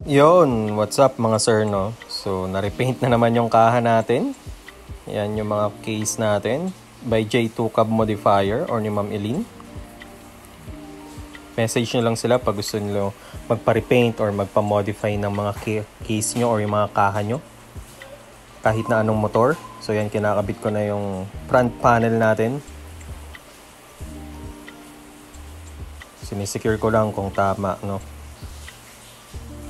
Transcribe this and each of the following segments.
Yon, what's up mga sir, no? So, na-repaint na naman yung kaha natin. Yan yung mga case natin by J2 Cab Modifier or ni Ma'am Eileen. Message nyo lang sila pag gusto nyo magpa-repaint or magpa-modify ng mga case nyo or yung mga kaha nyo. Kahit na anong motor. So, yan, kinakabit ko na yung front panel natin. Sinisecure ko lang kung tama, no?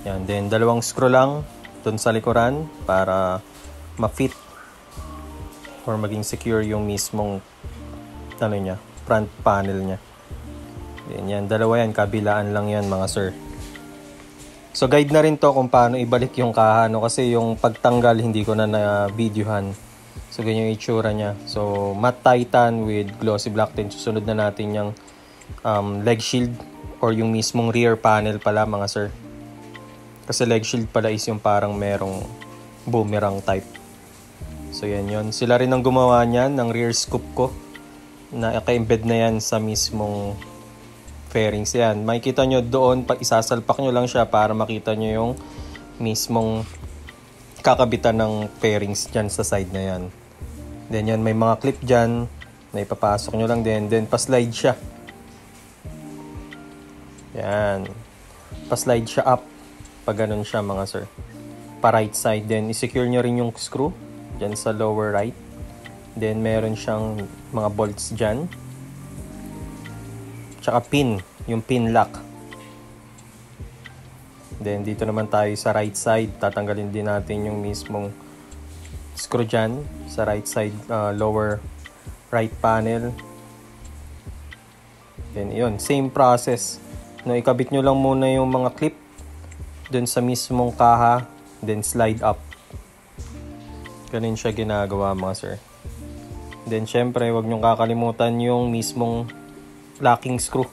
Yan, then dalawang screw lang dun sa likuran para ma-fit or maging secure yung mismong front panel niya. Yan, dalawa yan, kabilaan lang yan mga sir. So guide na rin to kung paano ibalik yung kaha, no? Kasi yung pagtanggal hindi ko na videohan. So ganyan yung itsura niya. So matte titan with glossy black tin. Susunod na natin yung leg shield or yung mismong rear panel pala mga sir. Kasi leg shield pala is yung parang merong boomerang type. So yan yun. Sila rin ang gumawa niyan ng rear scoop ko. Na naka-embed na yan sa mismong fairings yan. Makikita nyo doon, pag isasalpak nyo lang siya para makita nyo yung mismong kakabitan ng fairings dyan sa side na yan. Then yan, may mga clip dyan na ipapasok nyo lang din. Then pa-slide siya. Yan. Pa-slide siya up. Pag ganun siya mga sir. Pa right side. Then i-secure nyo rin yung screw dyan sa lower right. Then meron siyang mga bolts dyan. Tsaka pin. Yung pin lock. Then dito naman tayo sa right side. Tatanggalin din natin yung mismong screw dyan. Sa right side lower right panel. Then yun. Same process. No, ikabit nyo lang muna yung mga clip dun sa mismong kaha, then slide up. Ganun siya ginagawa mga sir. Then syempre, wag nyong kakalimutan yung mismong locking screw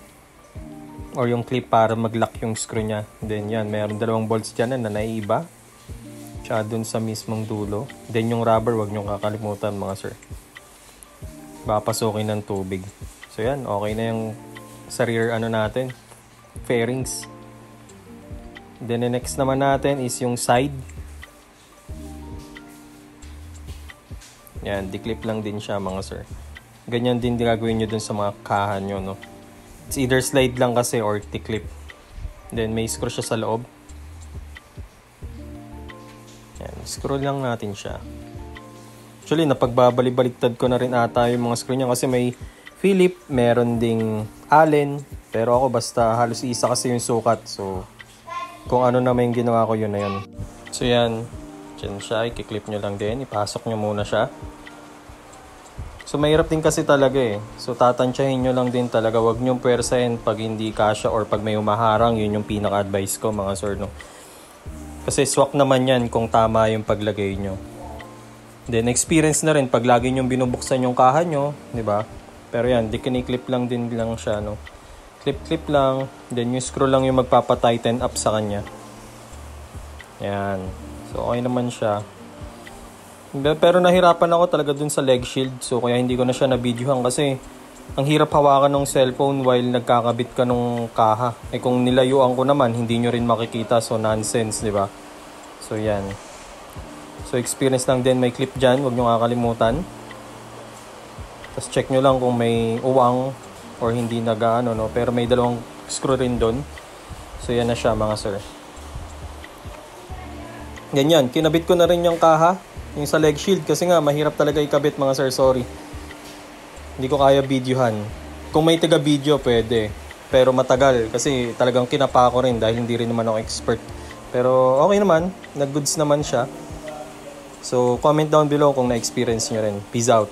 or yung clip para mag-lock yung screw nya. Then yan, mayroon dalawang bolts dyan na naiiba. Tsaka dun sa mismong dulo. Then yung rubber, wag nyong kakalimutan mga sir. Papasukin ng tubig. So yan, okay na yung sa rear natin, fairings. Then the next naman natin is yung side. Yan, declip lang din siya mga sir. Ganyan din gagawin nyo dun sa mga kahan nyo, no? It's either slide lang kasi or declip. Then may screw siya sa loob. Yan, screw lang natin siya. Actually, napagbabalik-baliktad ko na rin ata yung mga screw niya kasi may Philip, meron ding Allen. Pero ako basta halos isa kasi yung sukat. So kung ano naman yung ginawa ko, yun na yun. So yan, dyan siya, i-clip nyo lang din, ipasok nyo muna siya. So mahirap din kasi talaga eh. So tatansyahin nyo lang din talaga, wag nyo pwersahin pag hindi kasya or pag may humaharang, yun yung pinaka-advice ko mga sir, no? Kasi swak naman yan kung tama yung paglagay nyo. Then experience na rin pag lagi nyo binubuksan yung kaha nyo, di ba? Pero yan, di kini-clip lang din lang siya, no? Clip lang, then yung screw lang yung magpapa-tighten up sa kanya. Yan. So okay naman siya. Pero nahirapan ako talaga dun sa leg shield. So kaya hindi ko na siya na-videohan kasi ang hirap hawakan ng cellphone while nagkakabit ka nung kaha. Eh kung nilayuan ko naman, hindi nyo rin makikita. So nonsense, di ba? So yan. So experience lang din, may clip dyan. Huwag nyo kakalimutan. Tapos check nyo lang kung may uwang or hindi nag-ano, no? Pero may dalawang screw rin doon. So yan na siya mga sir. Ganyan, kinabit ko na rin yung kaha, yung sa leg shield kasi nga mahirap talaga ikabit mga sir, sorry. Hindi ko kaya videohan. Kung may taga video pwede, pero matagal kasi talagang kinapa ko rin dahil hindi rin naman ako expert. Pero okay naman, nag-goods naman siya. So comment down below kung na-experience nyo rin. Peace out.